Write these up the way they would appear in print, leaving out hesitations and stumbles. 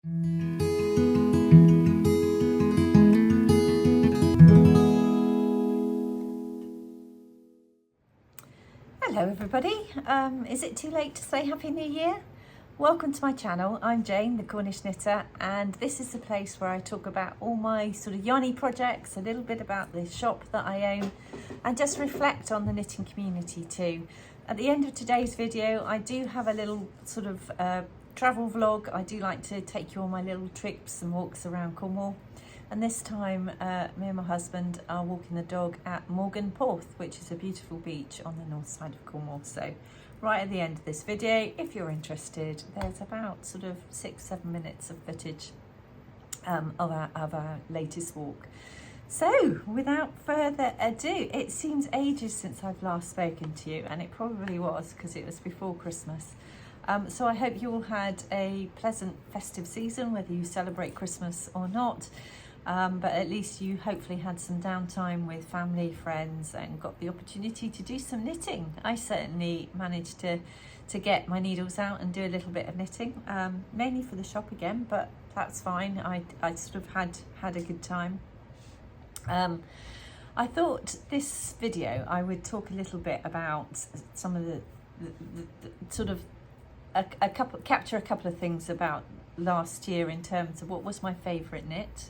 Hello everybody, is it too late to say Happy New Year? Welcome to my channel. I'm Jane, the Cornish knitter, and this is the place where I talk about all my sort of yarny projects, a little bit about the shop that I own, and just reflect on the knitting community too. At the end of today's video, I do have a little sort of travel vlog. I do like to take you on my little trips and walks around Cornwall. And this time, me and my husband are walking the dog at Porth, which is a beautiful beach on the north side of Cornwall. So right at the end of this video, if you're interested, there's about sort of 6-7 minutes of footage of our latest walk. So without further ado, it seems ages since I've last spoken to you, and it probably was because it was before Christmas. So I hope you all had a pleasant festive season, whether you celebrate Christmas or not. But at least you hopefully had some downtime with family, friends, and got the opportunity to do some knitting. I certainly managed to get my needles out and do a little bit of knitting, mainly for the shop again, but that's fine. I sort of had a good time. I thought this video I would talk a little bit about some of the sort of capture a couple of things about last year in terms of what was my favourite knit,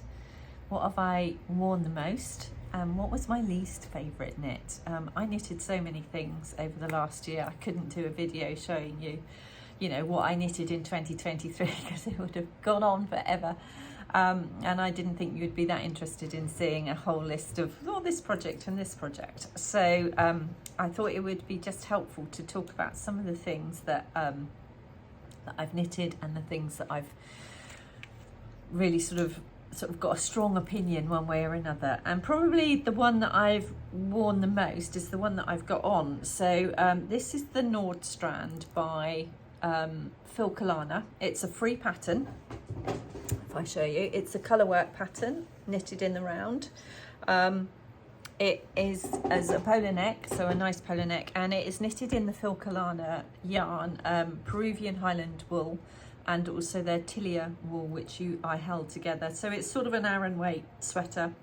what have I worn the most, and what was my least favourite knit. I knitted so many things over the last year. I couldn't do a video showing you know, what I knitted in 2023 because it would have gone on forever. And I didn't think you'd be that interested in seeing a whole list of this project and this project. So I thought it would be just helpful to talk about some of the things that I've knitted and the things that I've really sort of got a strong opinion one way or another. And probably the one that I've worn the most is the one that I've got on. So this is the Nord Strand by Falmouth. It's a free pattern. If I show you, it's a colour work pattern knitted in the round. It is as a polo neck, so a nice polo neck, and it is knitted in the Falmouth yarn, Peruvian Highland wool, and also their Tilia wool, which I held together. So it's sort of an Aran weight sweater.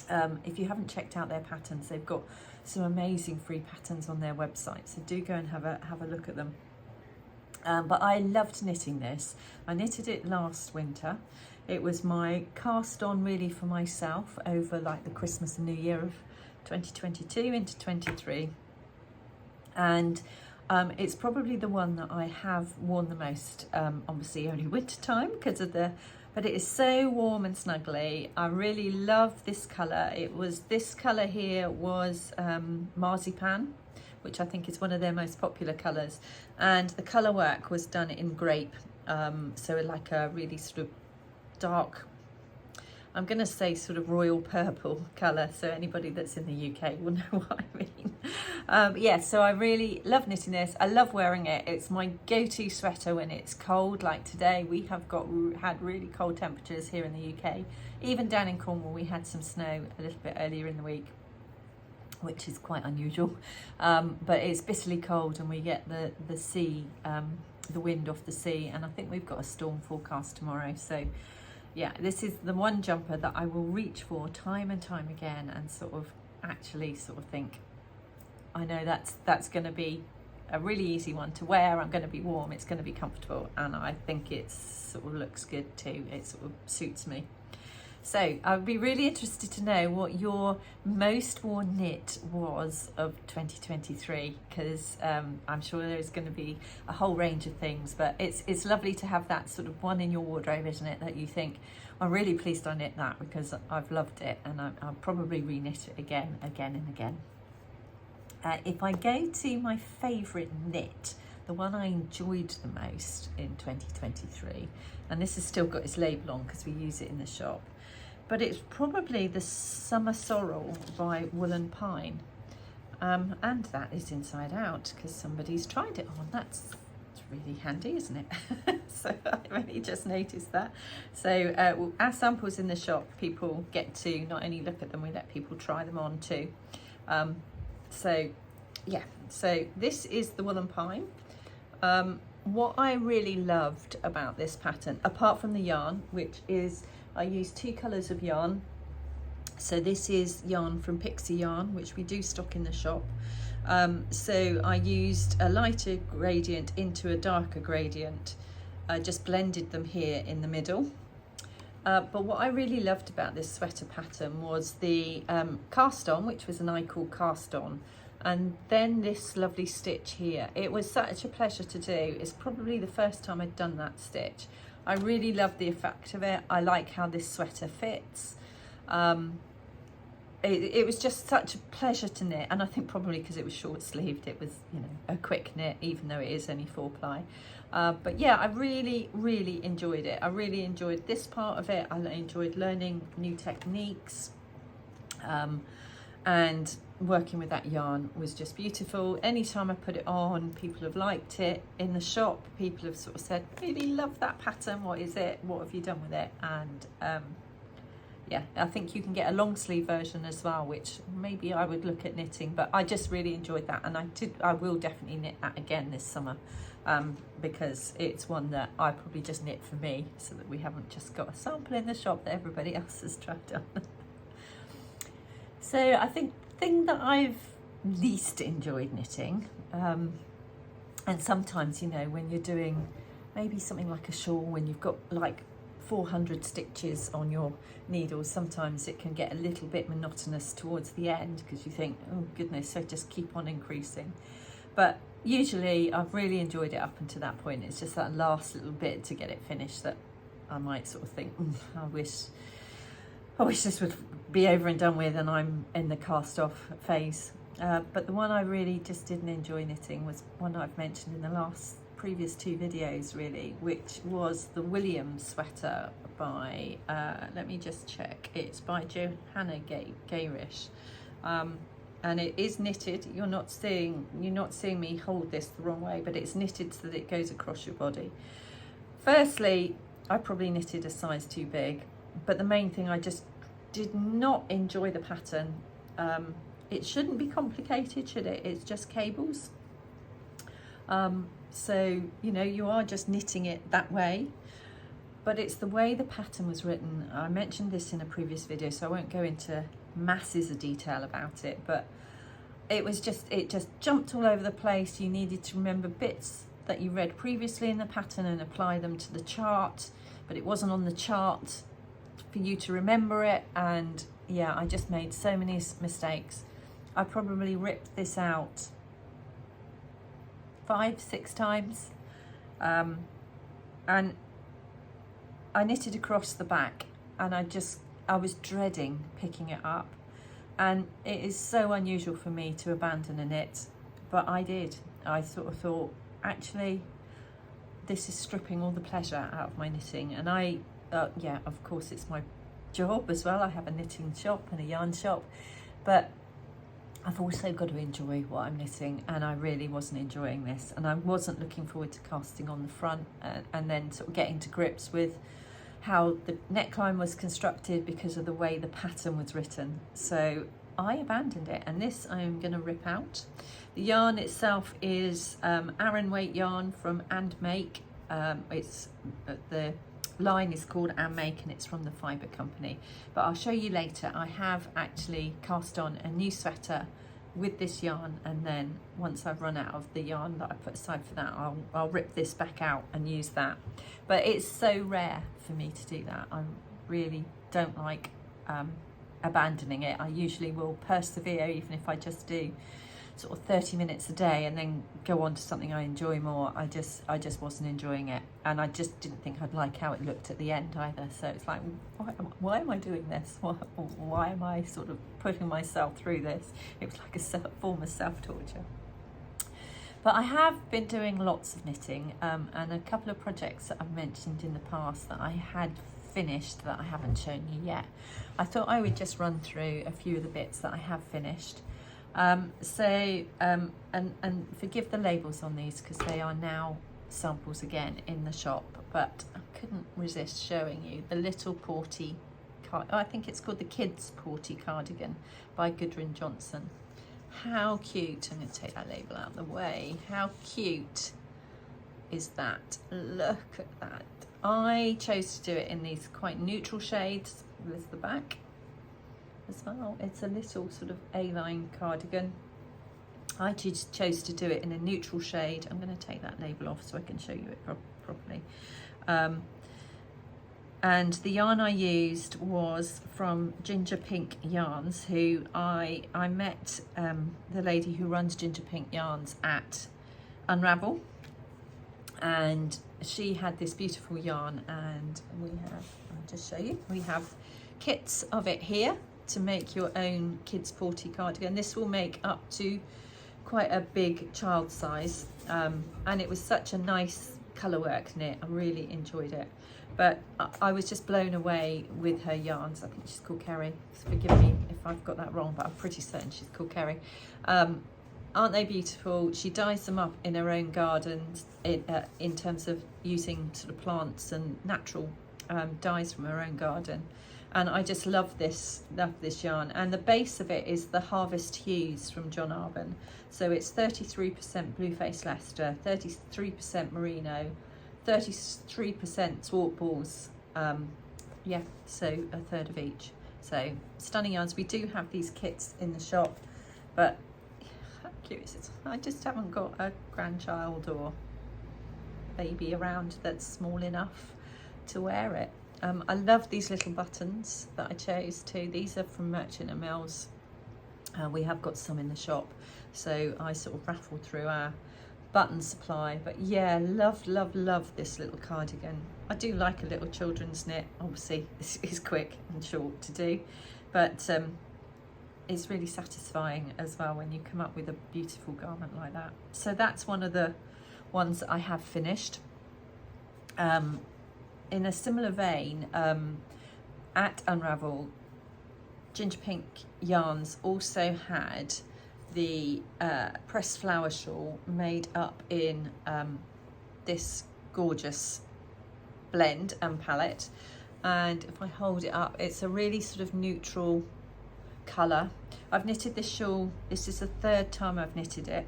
If you haven't checked out their patterns, they've got some amazing free patterns on their website, so do go and have a look at them. But I loved knitting this. I knitted it last winter. It was my cast on really for myself over like the Christmas and New Year of 2022 into 23. And it's probably the one that I have worn the most, obviously only winter time because of but it is so warm and snuggly. I really love this colour. This colour here was marzipan, which I think is one of their most popular colours. And the colour work was done in grape, so like a really sort of dark, I'm going to say sort of royal purple colour, so anybody that's in the UK will know what I mean. Yeah, so I really love knitting this. I love wearing it. It's my go-to sweater when it's cold, like today. We have had really cold temperatures here in the UK. Even down in Cornwall, we had some snow a little bit earlier in the week, which is quite unusual. But it's bitterly cold and we get the sea, the wind off the sea, and I think we've got a storm forecast tomorrow. So yeah, this is the one jumper that I will reach for time and time again and actually think, I know that's going to be a really easy one to wear. I'm going to be warm, it's going to be comfortable, and I think it sort of looks good too. It sort of suits me. So I would be really interested to know what your most worn knit was of 2023, because I'm sure there's going to be a whole range of things, but it's lovely to have that sort of one in your wardrobe, isn't it, that you think, I'm really pleased I knit that because I've loved it, and I'll probably re-knit it again and again. If I go to my favourite knit, the one I enjoyed the most in 2023, and this has still got its label on because we use it in the shop, but it's probably the Summer Sorrel by Woollen Pine. And that is inside out because somebody's tried it on. It's really handy, isn't it? So I've only just noticed that. So our samples in the shop, people get to not only look at them, we let people try them on too. So yeah, so this is the Woollen Pine. what I really loved about this pattern, apart from the yarn, which is, I used 2 colours of yarn. So this is yarn from Pixie Yarn, which we do stock in the shop. So I used a lighter gradient into a darker gradient. I just blended them here in the middle. But what I really loved about this sweater pattern was the cast on, which was an I-Cool cast on, and then this lovely stitch here. It was such a pleasure to do. It's probably the first time I'd done that stitch. I really love the effect of it. I like how this sweater fits. It was just such a pleasure to knit, and I think probably because it was short sleeved, it was, you know, a quick knit, even though it is only 4-ply. But yeah, I really enjoyed it. I really enjoyed this part of it. I enjoyed learning new techniques, and working with that yarn was just beautiful. Anytime I put it on, people have liked it. In the shop, people have sort of said, really love that pattern, what is it, what have you done with it? And yeah, I think you can get a long sleeve version as well, which maybe I would look at knitting, but I just really enjoyed that, and I will definitely knit that again this summer, because it's one that I probably just knit for me, so that we haven't just got a sample in the shop that everybody else has tried on. So I think the thing that I've least enjoyed knitting, and sometimes, you know, when you're doing maybe something like a shawl, when you've got like 400 stitches on your needles, sometimes it can get a little bit monotonous towards the end, because you think, oh goodness, so just keep on increasing. But usually I've really enjoyed it up until that point. It's just that last little bit to get it finished that I might sort of think, I wish this would be over and done with and I'm in the cast off phase. But the one I really just didn't enjoy knitting was one I've mentioned in the previous 2 videos really, which was the Williams sweater by, let me just check, it's by Johanna Gayrish, and it is knitted. You're not seeing me hold this the wrong way, but it's knitted so that it goes across your body. Firstly, I probably knitted a size too big, but the main thing, I just did not enjoy the pattern. It shouldn't be complicated, should it? It's just cables. So, you know, you are just knitting it that way, but it's the way the pattern was written. I mentioned this in a previous video, so I won't go into masses of detail about it, but it just jumped all over the place. You needed to remember bits that you read previously in the pattern and apply them to the chart, but it wasn't on the chart for you to remember it. And yeah, I just made so many mistakes. I probably ripped this out 5-6 times, and I knitted across the back, and I was dreading picking it up, and it is so unusual for me to abandon a knit, but I did. I sort of thought, actually, this is stripping all the pleasure out of my knitting. And yeah, of course it's my job as well. I have a knitting shop and a yarn shop, but I've also got to enjoy what I'm knitting, and I really wasn't enjoying this, and I wasn't looking forward to casting on the front and then sort of getting to grips with how the neckline was constructed because of the way the pattern was written. So I abandoned it, and this I am going to rip out. The yarn itself is Aran weight yarn from And Make. It's the line is called And Make, and it's from the Fibre Company, but I'll show you later. I have actually cast on a new sweater with this yarn, and then once I've run out of the yarn that I put aside for that, I'll rip this back out and use that. But it's so rare for me to do that. I really don't like abandoning it. I usually will persevere, even if I just do sort of 30 minutes a day and then go on to something I enjoy more. I just wasn't enjoying it, and I just didn't think I'd like how it looked at the end either. So it's like, why am I doing this? Why am I sort of putting myself through this? It was like a form of self-torture. But I have been doing lots of knitting, and a couple of projects that I've mentioned in the past that I had finished that I haven't shown you yet. I thought I would just run through a few of the bits that I have finished. And forgive the labels on these because they are now samples again in the shop, but I couldn't resist showing you the little porty, I think it's called the Kids Porty Cardigan by Gudrun Johnson. How cute. I'm going to take that label out of the way. How cute is that. Look at that. I chose to do it in these quite neutral shades. There's the back as well. It's a little sort of A-line cardigan. I chose to do it in a neutral shade. I'm going to take that label off so I can show you it properly. And the yarn I used was from Ginger Pink Yarns, who I met the lady who runs Ginger Pink Yarns at Unravel, and she had this beautiful yarn, and we have, I'll just show you, we have kits of it here to make your own kids porty cardigan. This will make up to quite a big child size, and it was such a nice colour work knit. I really enjoyed it, but I was just blown away with her yarns. I think she's called Kerry, forgive me if I've got that wrong, but I'm pretty certain she's called Kerry. Aren't they beautiful? She dyes them up in her own gardens in terms of using sort of plants and natural dyes from her own garden, and I just love this yarn. And the base of it is the Harvest Hues from John Arbon, so it's 33% Blueface Leicester, 33% Merino, 33% Swart Balls, yeah, so a third of each. So stunning yarns. We do have these kits in the shop, but I just haven't got a grandchild or baby around that's small enough to wear it. I love these little buttons that I chose too. These are from Merchant and Mills. We have got some in the shop, so I sort of raffled through our button supply. But yeah, love this little cardigan. I do like a little children's knit. Obviously it's quick and short to do, but it's really satisfying as well when you come up with a beautiful garment like that. So that's one of the ones that I have finished. In a similar vein, at Unravel, Ginger Pink Yarns also had the pressed flower shawl made up in this gorgeous blend and palette. And if I hold it up, it's a really sort of neutral colour. I've knitted this shawl, this is the third time I've knitted it.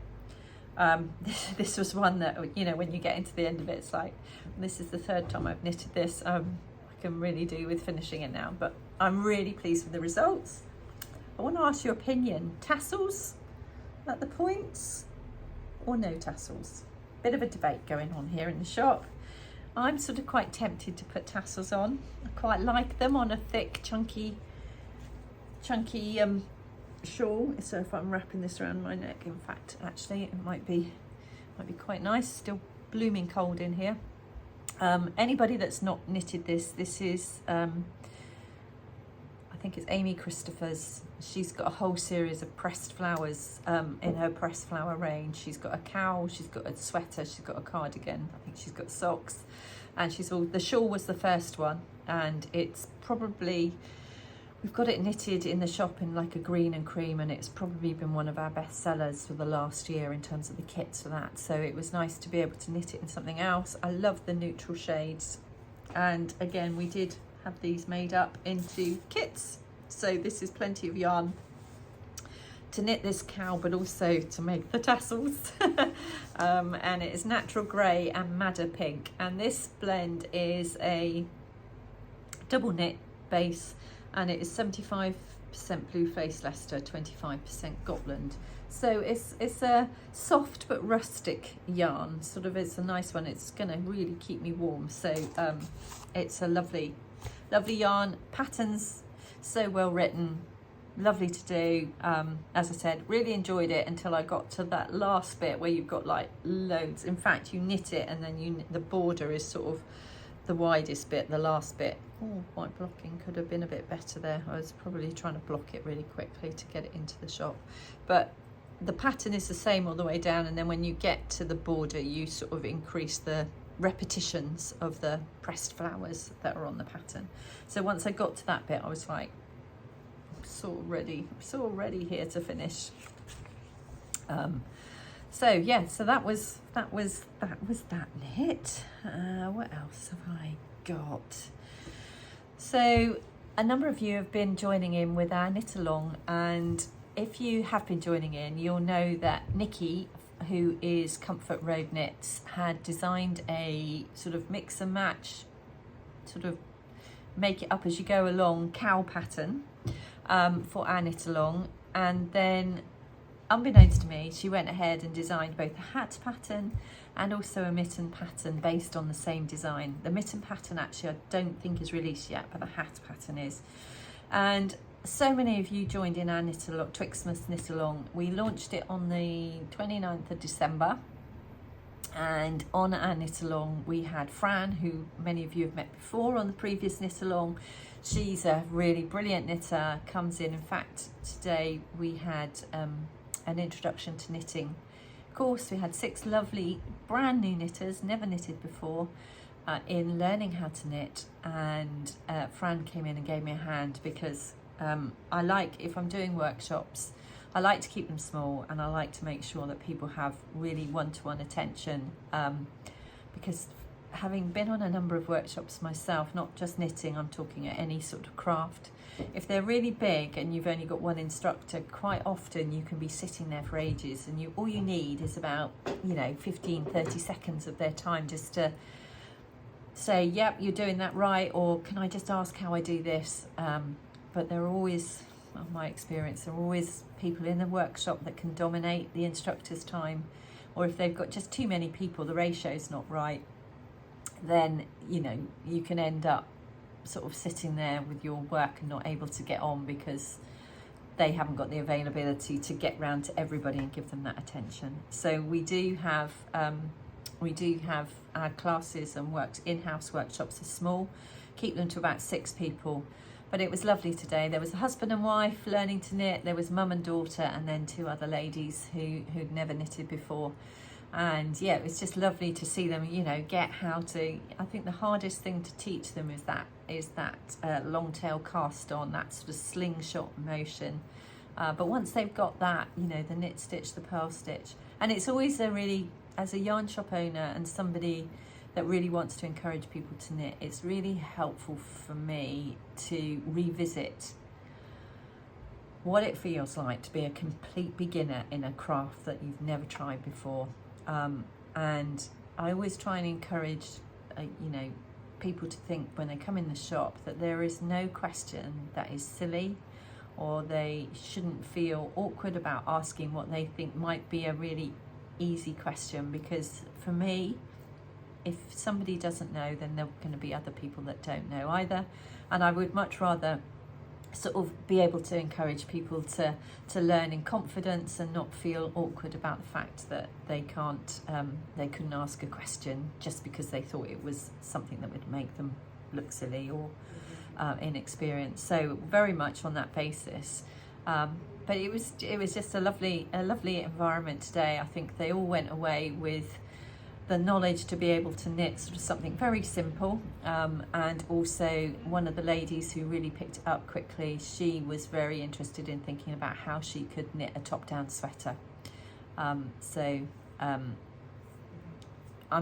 This was one that, you know, when you get into the end of it, it's like, this is the third time I've knitted this. I can really do with finishing it now, but I'm really pleased with the results. I want to ask your opinion. Tassels at the points or no tassels? Bit of a debate going on here in the shop. I'm sort of quite tempted to put tassels on. I quite like them on a thick, chunky shawl. So if I'm wrapping this around my neck, in fact, actually, it might be quite nice. Still blooming cold in here. Anybody that's not knitted this is I think it's Amy Christopher's. She's got a whole series of pressed flowers in her pressed flower range. She's got a cowl, she's got a sweater, she's got a cardigan, I think she's got socks, and the shawl was the first one, and it's probably, we've got it knitted in the shop in like a green and cream, and it's probably been one of our best sellers for the last year in terms of the kits for that. So it was nice to be able to knit it in something else. I love the neutral shades, and again, we did have these made up into kits. So this is plenty of yarn to knit this cowl, but also to make the tassels. And it is natural grey and madder pink, and this blend is a double knit base, and it is 75% Blueface Leicester, 25% Gotland. So it's a soft but rustic yarn, sort of. It's a nice one. It's gonna really keep me warm. So it's a lovely yarn. Patterns so well written, lovely to do. As I said, really enjoyed it until I got to that last bit where you've got like loads. In fact, you knit it and then the border is sort of the widest bit, the last bit. Oh, my blocking could have been a bit better there. I was probably trying to block it really quickly to get it into the shop, but the pattern is the same all the way down, and then when you get to the border, you sort of increase the repetitions of the pressed flowers that are on the pattern. So once I got to that bit, I was like, I'm so ready here to finish. So yeah, so that was that knit. What else have I got? So a number of you have been joining in with our knit along, and if you have been joining in, you'll know that Nikki who is Comfort Road Knits, had designed a sort of mix and match, sort of make it up as you go along cowl pattern for our knit along. And then, unbeknownst to me, she went ahead and designed both a hat pattern and also a mitten pattern based on the same design. The mitten pattern actually I don't think is released yet, but the hat pattern is. And so many of you joined in our knit along, Twixmas knit along. We launched it on the 29th of December, and on our knit along we had Fran, who many of you have met before on the previous knit along. She's a really brilliant knitter, comes in fact today we had an introduction to knitting course. We had 6 lovely brand new knitters, never knitted before, in learning how to knit, and Fran came in and gave me a hand because I like, if I'm doing workshops, I like to keep them small, and I like to make sure that people have really one-to-one attention, because having been on a number of workshops myself, not just knitting, I'm talking at any sort of craft, if they're really big and you've only got one instructor, quite often you can be sitting there for ages, and all you need is about 15-30 seconds of their time just to say, yep, you're doing that right, or can I just ask how I do this? But there are always, in my experience, there are always people in the workshop that can dominate the instructor's time, or if they've got just too many people, the ratio's not right, then you can end up sort of sitting there with your work and not able to get on because they haven't got the availability to get round to everybody and give them that attention. So we do have our classes and in-house workshops are small, keep them to about 6 people. But it was lovely today. There was a husband and wife learning to knit, there was mum and daughter, and then 2 other ladies who'd never knitted before. And yeah, it was just lovely to see them, get how to. I think the hardest thing to teach them is that long tail cast on, that sort of slingshot motion. But once they've got that, the knit stitch, the purl stitch, and it's always as a yarn shop owner and somebody that really wants to encourage people to knit, it's really helpful for me to revisit what it feels like to be a complete beginner in a craft that you've never tried before. And I always try and encourage, people to think when they come in the shop that there is no question that is silly, or they shouldn't feel awkward about asking what they think might be a really easy question, because for me, if somebody doesn't know, then there are going to be other people that don't know either, and I would much rather sort of be able to encourage people to learn in confidence and not feel awkward about the fact that they couldn't ask a question just because they thought it was something that would make them look silly or inexperienced. So very much on that basis. But it was just a lovely environment today. I think they all went away with the knowledge to be able to knit sort of something very simple, and also one of the ladies who really picked it up quickly, she was very interested in thinking about how she could knit a top-down sweater. So I'm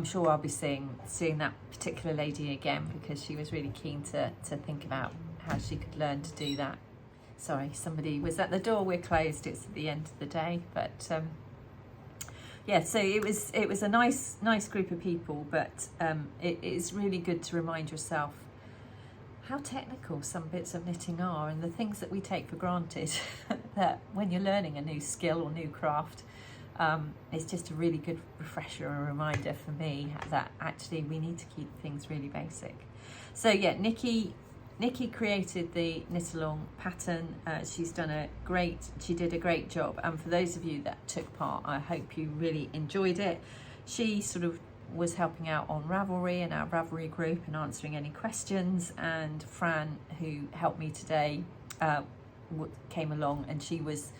sure I'll be seeing that particular lady again, because she was really keen to think about how she could learn to do that. Sorry, somebody was at the door. We're closed. It's at the end of the day, but yeah, so it was a nice group of people, but it is really good to remind yourself how technical some bits of knitting are, and the things that we take for granted that when you're learning a new skill or new craft, it's just a really good refresher and reminder for me that actually we need to keep things really basic. So yeah, Nikki created the knit along pattern. She did a great job, and for those of you that took part, I hope you really enjoyed it. She sort of was helping out on Ravelry and our Ravelry group and answering any questions, and Fran, who helped me today, came along, and she was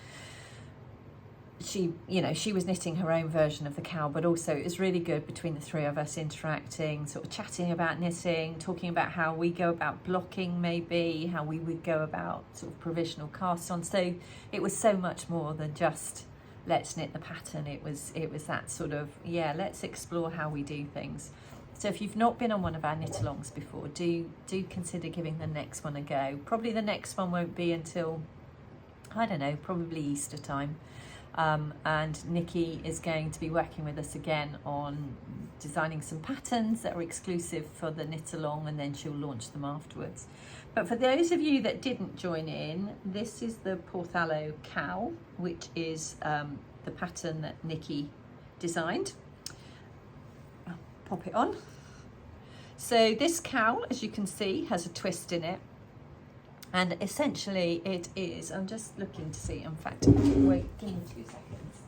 knitting her own version of the cowl, but also it was really good between the 3 of us interacting, sort of chatting about knitting, talking about how we go about blocking, maybe how we would go about sort of provisional cast on. So it was so much more than just let's knit the pattern. It was that sort of, yeah, let's explore how we do things. So if you've not been on one of our knit alongs before, do consider giving the next one a go. Probably the next one won't be until, I don't know, probably Easter time. And Nikki is going to be working with us again on designing some patterns that are exclusive for the knit along, and then she'll launch them afterwards. But for those of you that didn't join in, this is the Porthallow Cowl, which is the pattern that Nikki designed. I'll pop it on. So this cowl, as you can see, has a twist in it. And essentially it is, I'm just looking to see, in fact, wait, give me 2 seconds.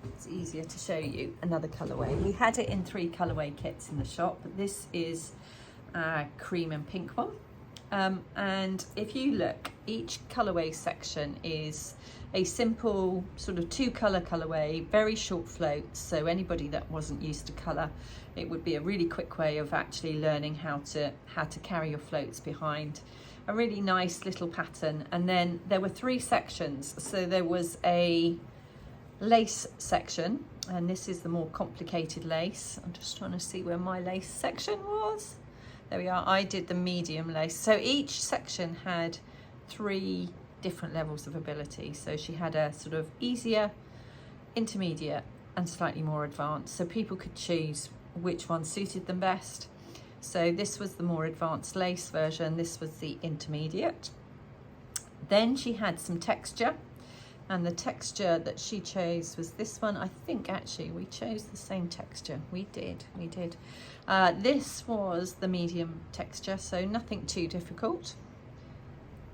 It's easier to show you another colourway. We had it in 3 colourway kits in the shop, but this is a cream and pink one. And if you look, each colourway section is a simple sort of 2-colour colourway, very short floats. So anybody that wasn't used to colour, it would be a really quick way of actually learning how to carry your floats behind. A really nice little pattern. And then there were 3 sections. So there was a lace section, and this is the more complicated lace. I'm just trying to see where my lace section was. There we are. I did the medium lace. So each section had 3 different levels of ability. So she had a sort of easier, intermediate, and slightly more advanced. So people could choose which one suited them best. So this was the more advanced lace version. This was the intermediate. Then she had some texture. And the texture that she chose was this one. I think actually we chose the same texture. We did. This was the medium texture, so nothing too difficult.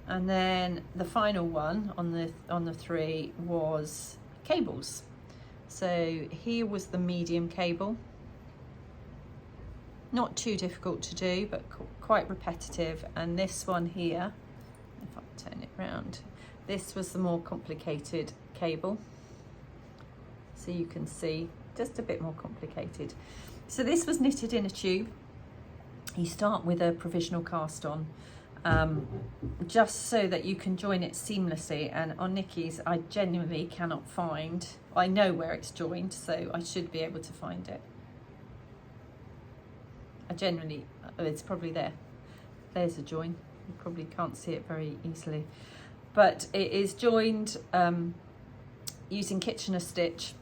And then the final one on the 3 was cables. So here was the medium cable. Not too difficult to do, but quite repetitive. And this one here, if I turn it round, this was the more complicated cable. So you can see just a bit more complicated. So this was knitted in a tube. You start with a provisional cast on, just so that you can join it seamlessly. And on Nikki's, I genuinely cannot find, I know where it's joined, so I should be able to find it. I generally, it's probably there. There's a join. You probably can't see it very easily. But it is joined using Kitchener stitch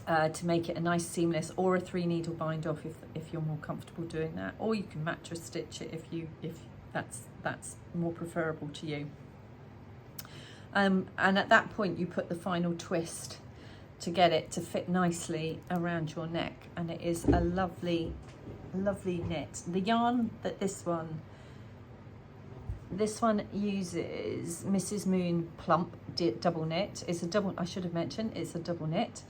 to make it a nice seamless, or a 3-needle bind off if you're more comfortable doing that, or you can mattress stitch it if that's more preferable to you. And at that point you put the final twist to get it to fit nicely around your neck, and it is a lovely knit. The yarn that this one uses Mrs. Moon Plump double knit. It's a double, I should have mentioned, it's a double knit.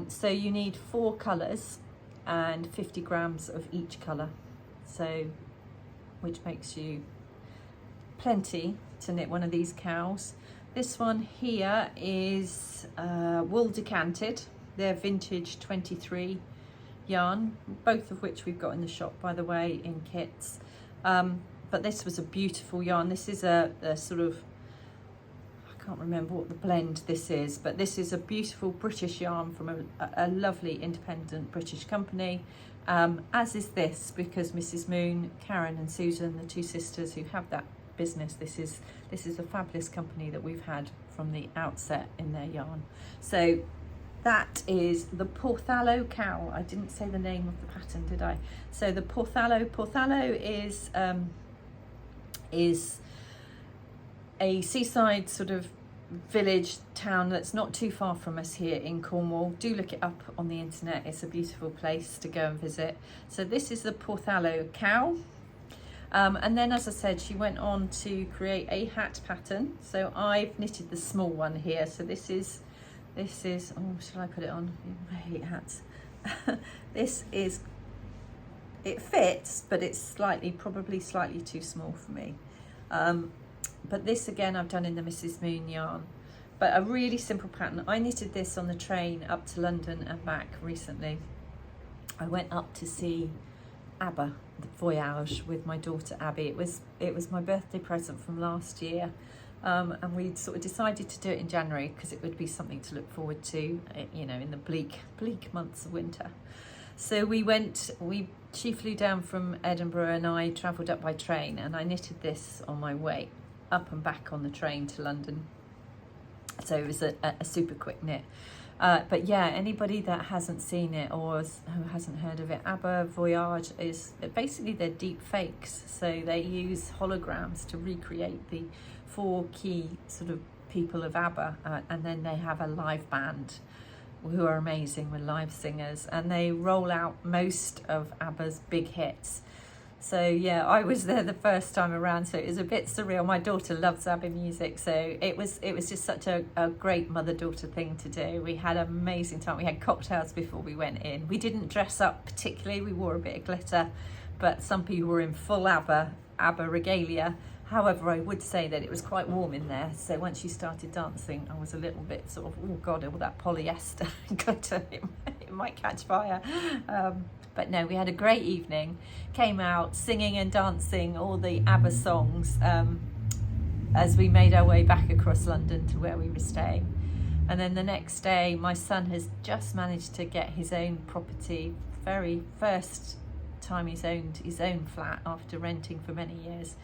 So you need 4 colours and 50 grams of each colour. So, which makes you plenty to knit one of these cowls. This one here is wool decanted. They're vintage 23 yarn, both of which we've got in the shop, by the way, in kits. But this was a beautiful yarn. This is a sort of, I can't remember what the blend this is, but this is a beautiful British yarn from a lovely independent British company, as is this, because Mrs. Moon, Karen and Susan, the 2 sisters who have that business, this is a fabulous company that we've had from the outset in their yarn. So that is the Porthallow Cowl. I didn't say the name of the pattern, did I? So the Porthallow is a seaside sort of village town that's not too far from us here in Cornwall. Do look it up on the internet. It's a beautiful place to go and visit. So this is the Porthallow Cowl. And then, as I said, she went on to create a hat pattern. So I've knitted the small one here. So this is, oh, shall I put it on? I hate hats. It fits, but it's probably slightly too small for me. But this again I've done in the Mrs. Moon yarn, but a really simple pattern. I knitted this on the train up to London and back recently. I went up to see ABBA, the Voyage, with my daughter Abby. It was my birthday present from last year, and we'd sort of decided to do it in January because it would be something to look forward to, you know, in the bleak months of winter. So she flew down from Edinburgh and I travelled up by train, and I knitted this on my way up and back on the train to London. So it was a super quick knit. But yeah, anybody that hasn't seen it or who hasn't heard of it, ABBA Voyage is basically they're deep fakes. So they use holograms to recreate the 4 key sort of people of ABBA, and then they have a live band who are amazing with live singers, and they roll out most of ABBA's big hits. So yeah, I was there the first time around, so it was a bit surreal. My daughter loves ABBA music, so it was just such a great mother-daughter thing to do. We had an amazing time. We had cocktails before we went in. We didn't dress up particularly, we wore a bit of glitter, but some people were in full ABBA regalia. However, I would say that it was quite warm in there, so once you started dancing, I was a little bit sort of, oh God, all that polyester glitter, it might catch fire. But no, we had a great evening, came out singing and dancing all the ABBA songs as we made our way back across London to where we were staying. And then the next day, my son has just managed to get his own property, very first time he's owned his own flat after renting for many years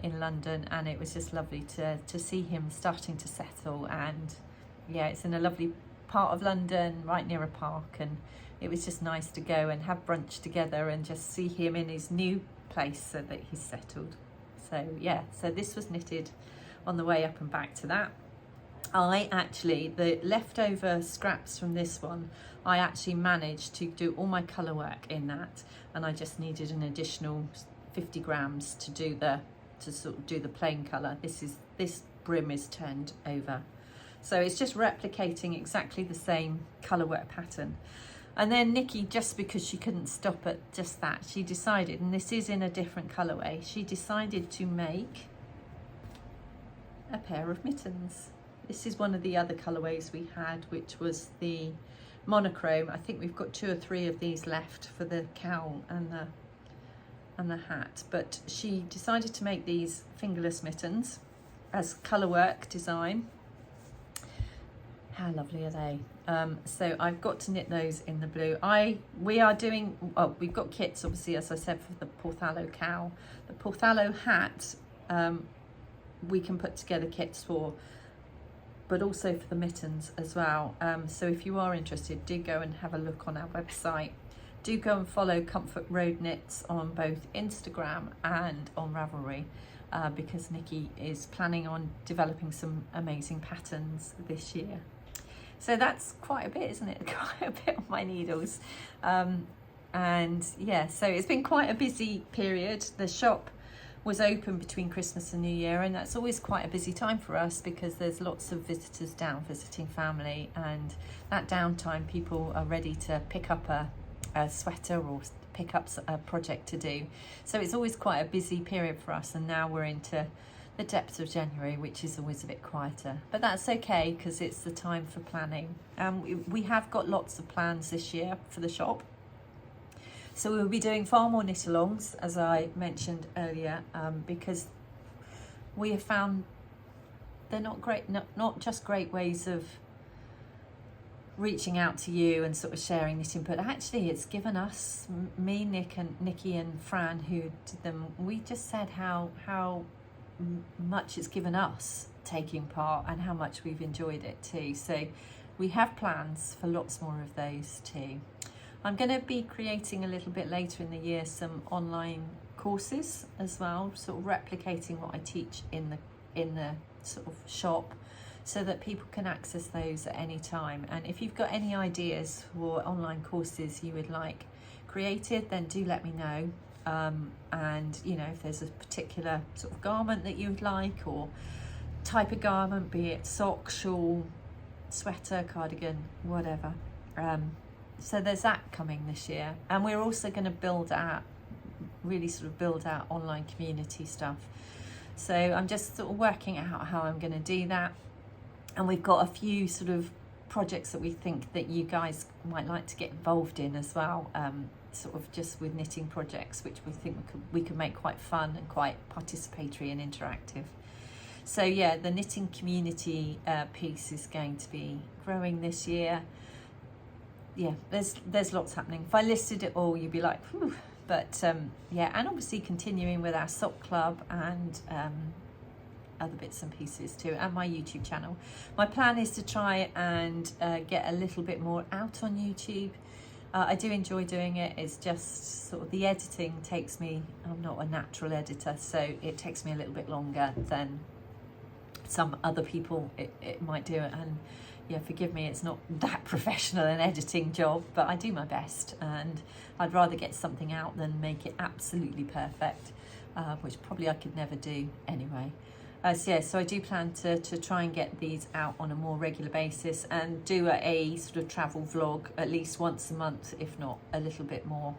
in London, and it was just lovely to see him starting to settle. And yeah, it's in a lovely part of London, right near a park, and it was just nice to go and have brunch together and just see him in his new place so that he's settled. So yeah, so this was knitted on the way up and back to that. The leftover scraps from this one, I actually managed to do all my colour work in that, and I just needed an additional 50 grams to sort of do the plain colour. This brim is turned over, so it's just replicating exactly the same colour work pattern. And then Nikki, just because she couldn't stop at just that, she decided, and this is in a different colourway, she decided to make a pair of mittens. This is one of the other colourways we had, which was the monochrome. I think we've got 2 or 3 of these left for the cowl and the hat. But she decided to make these fingerless mittens as colour work design. How lovely are they? So I've got to knit those in the blue. We've got kits, obviously, as I said, for the Porthallow Cowl. The Porthallow Hat, we can put together kits for, but also for the mittens as well. So if you are interested, do go and have a look on our website. Do go and follow Comfort Road Knits on both Instagram and on Ravelry, because Nikki is planning on developing some amazing patterns this year. So that's quite a bit, isn't it? Quite a bit on my needles. And yeah, so it's been quite a busy period. The shop was open between Christmas and New Year, and that's always quite a busy time for us because there's lots of visitors down visiting family, and that downtime people are ready to pick up a sweater or pick up a project to do. So it's always quite a busy period for us, and now we're into the depths of January, which is always a bit quieter, but that's okay because it's the time for planning. We have got lots of plans this year for the shop. So we'll be doing far more knit-alongs, as I mentioned earlier, because we have found they're not just great ways of reaching out to you and sort of sharing knitting, but actually it's given us, me, Nikki and Fran, who did them, we just said how much it's given us taking part and how much we've enjoyed it too. So we have plans for lots more of those too. I'm going to be creating a little bit later in the year some online courses as well, sort of replicating what I teach in the sort of shop, so that people can access those at any time. And if you've got any ideas for online courses you would like created, then do let me know. And you know, if there's a particular sort of garment that you would like, or type of garment, be it sock, shawl, sweater, cardigan, whatever. So there's that coming this year, and we're also going to build out online community stuff. So I'm just sort of working out how I'm going to do that, and we've got a few sort of projects that we think that you guys might like to get involved in as well, sort of just with knitting projects, which we think we could make quite fun and quite participatory and interactive. So yeah, the knitting community piece is going to be growing this year. Yeah, there's lots happening. If I listed it all, you'd be like, whew. But yeah, and obviously continuing with our sock club and other bits and pieces too, and my YouTube channel. My plan is to try and get a little bit more out on YouTube. I do enjoy doing it. It's just sort of the editing takes me, I'm not a natural editor, so it takes me a little bit longer than some other people it might do it. And yeah, forgive me, it's not that professional an editing job, but I do my best, and I'd rather get something out than make it absolutely perfect, which probably I could never do anyway. So yeah, so I do plan to try and get these out on a more regular basis and do a sort of travel vlog at least once a month, if not a little bit more,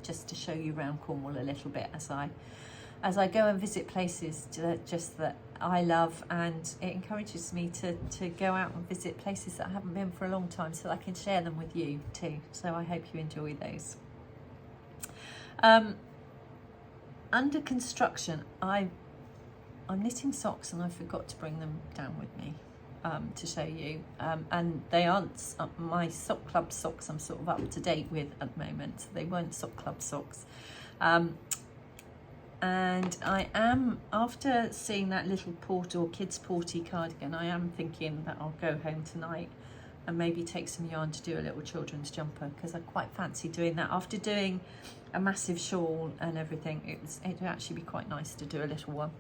just to show you around Cornwall a little bit as I go and visit places just that I love, and it encourages me to go out and visit places that I haven't been for a long time, so that I can share them with you too. So I hope you enjoy those. Under construction, I'm knitting socks, and I forgot to bring them down with me to show you. And they aren't my sock club socks I'm sort of up to date with at the moment. They weren't sock club socks. And I am, after seeing that little kids porty cardigan, I am thinking that I'll go home tonight and maybe take some yarn to do a little children's jumper, because I quite fancy doing that. After doing a massive shawl and everything, it would actually be quite nice to do a little one.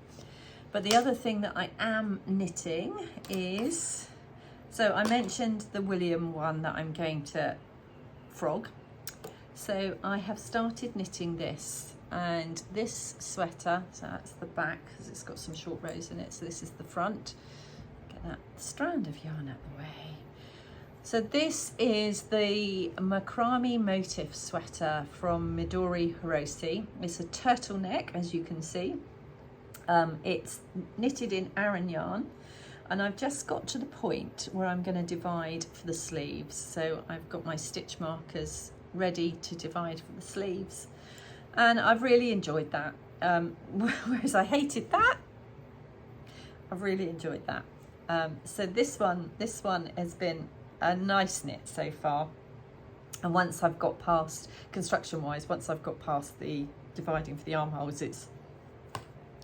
But the other thing that I am knitting is, so I mentioned the William one that I'm going to frog. So I have started knitting this, and this sweater, so that's the back because it's got some short rows in it, so this is the front. Get that strand of yarn out the way. So this is the Midori Motif sweater from Midori Motif. It's a turtleneck, as you can see. It's knitted in Aran yarn, and I've just got to the point where I'm going to divide for the sleeves. So I've got my stitch markers ready to divide for the sleeves, and I've really enjoyed that. Whereas I hated that, I've really enjoyed that. So this one has been a nice knit so far, and once I've got past, construction wise, once I've got past the dividing for the armholes, it's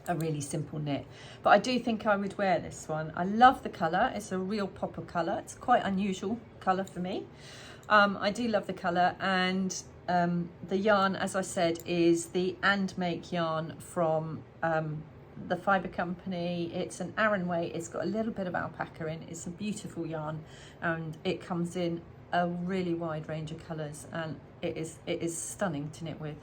a really simple knit. But I do think I would wear this one. I love the colour. It's a real pop of colour. It's quite unusual colour for me. I do love the colour, and the yarn, as I said, is the And Make yarn from the fibre company. It's an Aran weight. It's got a little bit of alpaca in. It's a beautiful yarn, and it comes in a really wide range of colours, and it is stunning to knit with.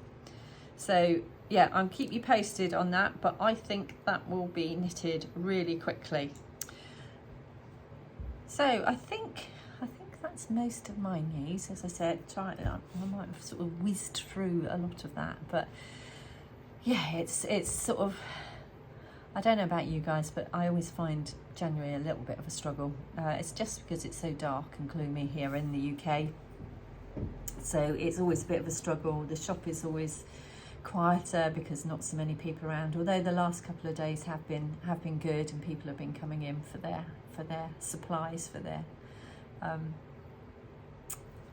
So yeah, I'll keep you posted on that, but I think that will be knitted really quickly. So I think that's most of my news. As I said, I might have sort of whizzed through a lot of that, but yeah, it's sort of, I don't know about you guys, but I always find January a little bit of a struggle. It's just because it's so dark and gloomy here in the UK, so it's always a bit of a struggle. The shop is always quieter because not so many people around, although the last couple of days have been good, and people have been coming in for their supplies, for their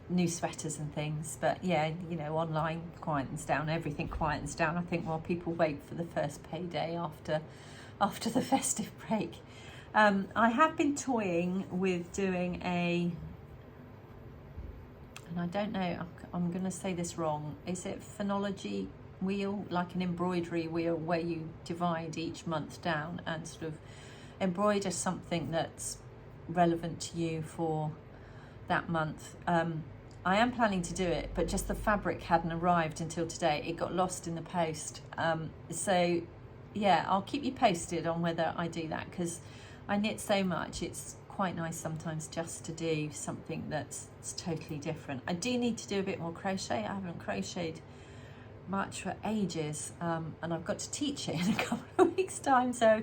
new sweaters and things. But yeah, you know, online quietens down, everything quietens down, I think, while people wait for the first payday after the festive break. I have been toying with doing and I don't know, I'm going to say this wrong, is it phonology wheel, like an embroidery wheel where you divide each month down and sort of embroider something that's relevant to you for that month. I am planning to do it, but just the fabric hadn't arrived until today. It got lost in the post. So yeah, I'll keep you posted on whether I do that, because I knit so much. It's quite nice sometimes just to do something that's totally different. I do need to do a bit more crochet. I haven't crocheted much for ages, and I've got to teach it in a couple of weeks time, so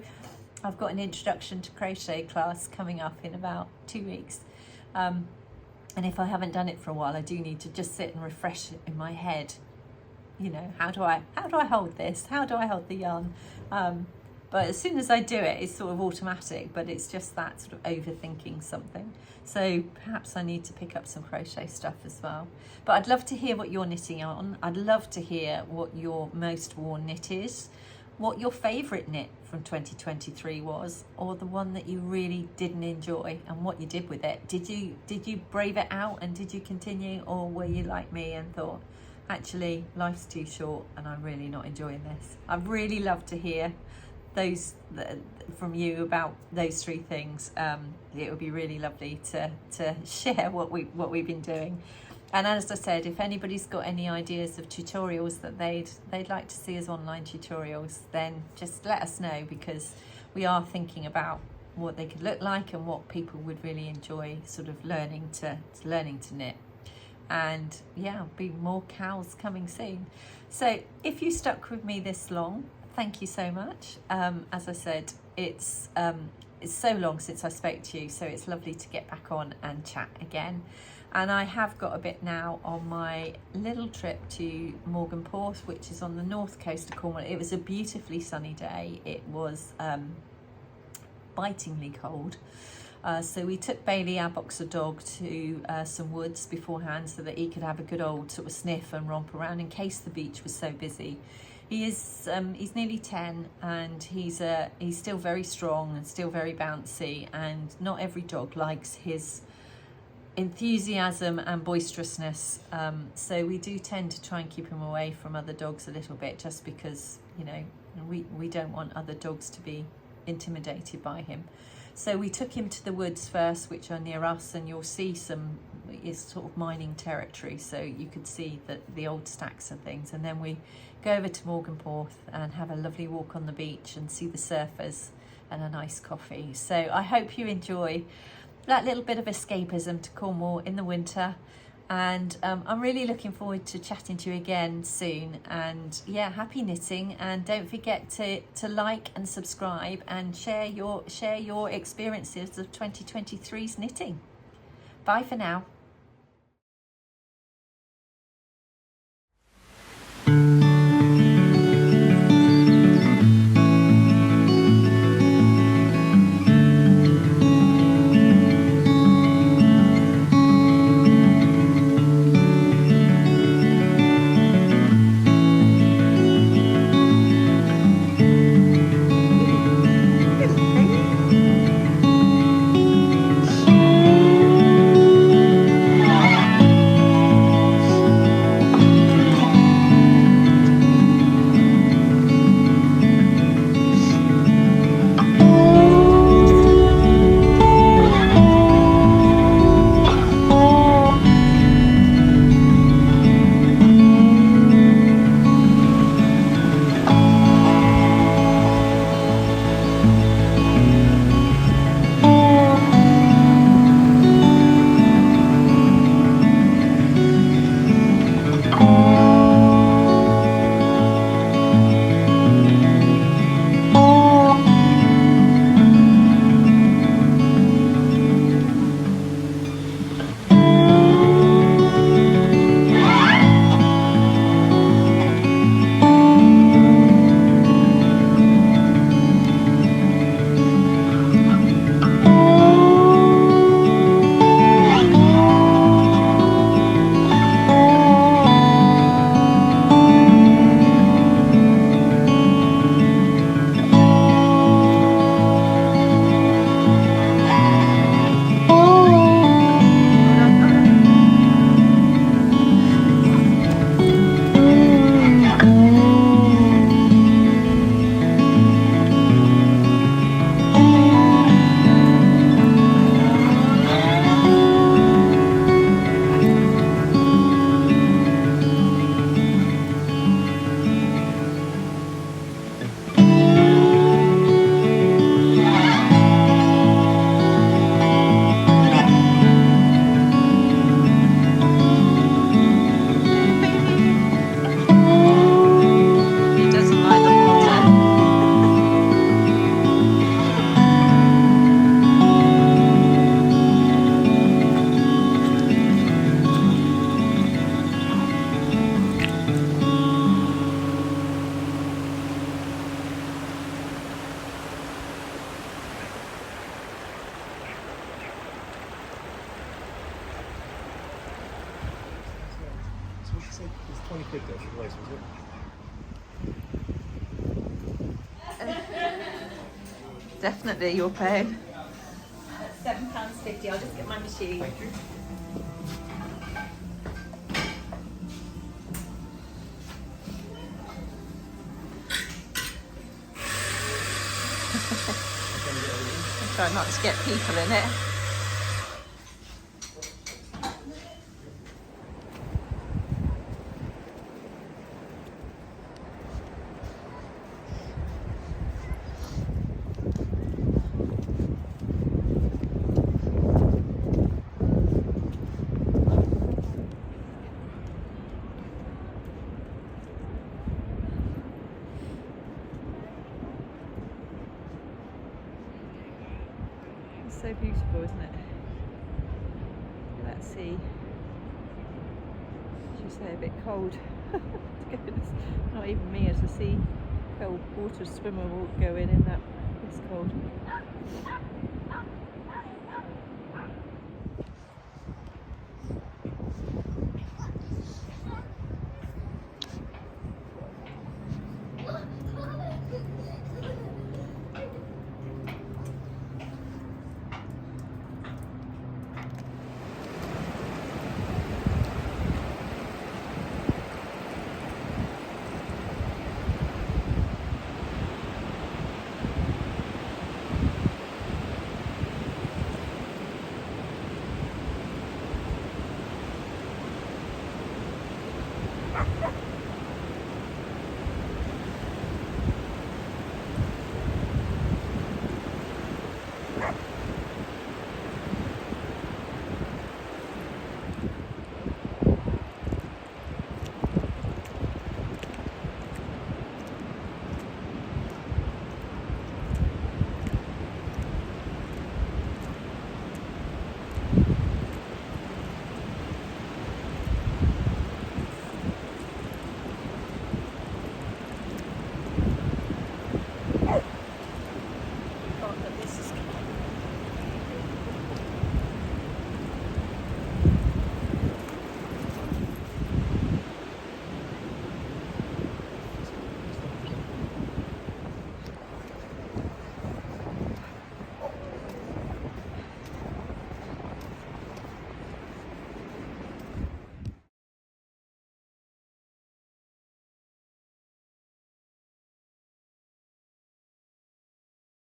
I've got an introduction to crochet class coming up in about 2 weeks, and if I haven't done it for a while, I do need to just sit and refresh it in my head. You know, how do I hold this? How do I hold the yarn? But as soon as I do it, it's sort of automatic, but it's just that sort of overthinking something. So perhaps I need to pick up some crochet stuff as well. But I'd love to hear what you're knitting on. I'd love to hear what your most worn knit is. what your favourite knit from 2023 was, or the one that you really didn't enjoy, and what you did with it. Did you brave it out and did you continue, or were you like me and thought, actually life's too short and I'm really not enjoying this? I'd really love to hear those from you about those three things. It would be really lovely to share what we've been doing. And as I said, if anybody's got any ideas of tutorials that they'd like to see as online tutorials, then just let us know, because we are thinking about what they could look like and what people would really enjoy sort of learning to knit. And yeah, be more cowls coming soon. So if you stuck with me this long, thank you so much. As I said, it's so long since I spoke to you, so it's lovely to get back on and chat again. And I have got a bit now on my little trip to Morganporth, which is on the north coast of Cornwall. It was a beautifully sunny day. It was bitingly cold. So we took Bailey, our boxer dog, to some woods beforehand so that he could have a good old sort of sniff and romp around in case the beach was so busy. He's nearly 10, and he's still very strong and still very bouncy, and not every dog likes his enthusiasm and boisterousness, so we do tend to try and keep him away from other dogs a little bit, just because, you know, we don't want other dogs to be intimidated by him. So we took him to the woods first, which are near us, and you'll see it's sort of mining territory, so you could see the old stacks and things. And then we go over to Morganporth and have a lovely walk on the beach and see the surfers and a nice coffee. So I hope you enjoy that little bit of escapism to Cornwall in the winter. And I'm really looking forward to chatting to you again soon. And yeah, happy knitting, and don't forget to like and subscribe and share your experiences of 2023's knitting. Bye for now. It's 20 quid though for the place, was it? Definitely you're paying. That's £7.50. I'll just get my machine. Thank you. Try not to get people in it. So beautiful, isn't it? Look at that sea. As you say, a bit cold. Goodness, not even me as a sea cold water swimmer will go in that. It's cold.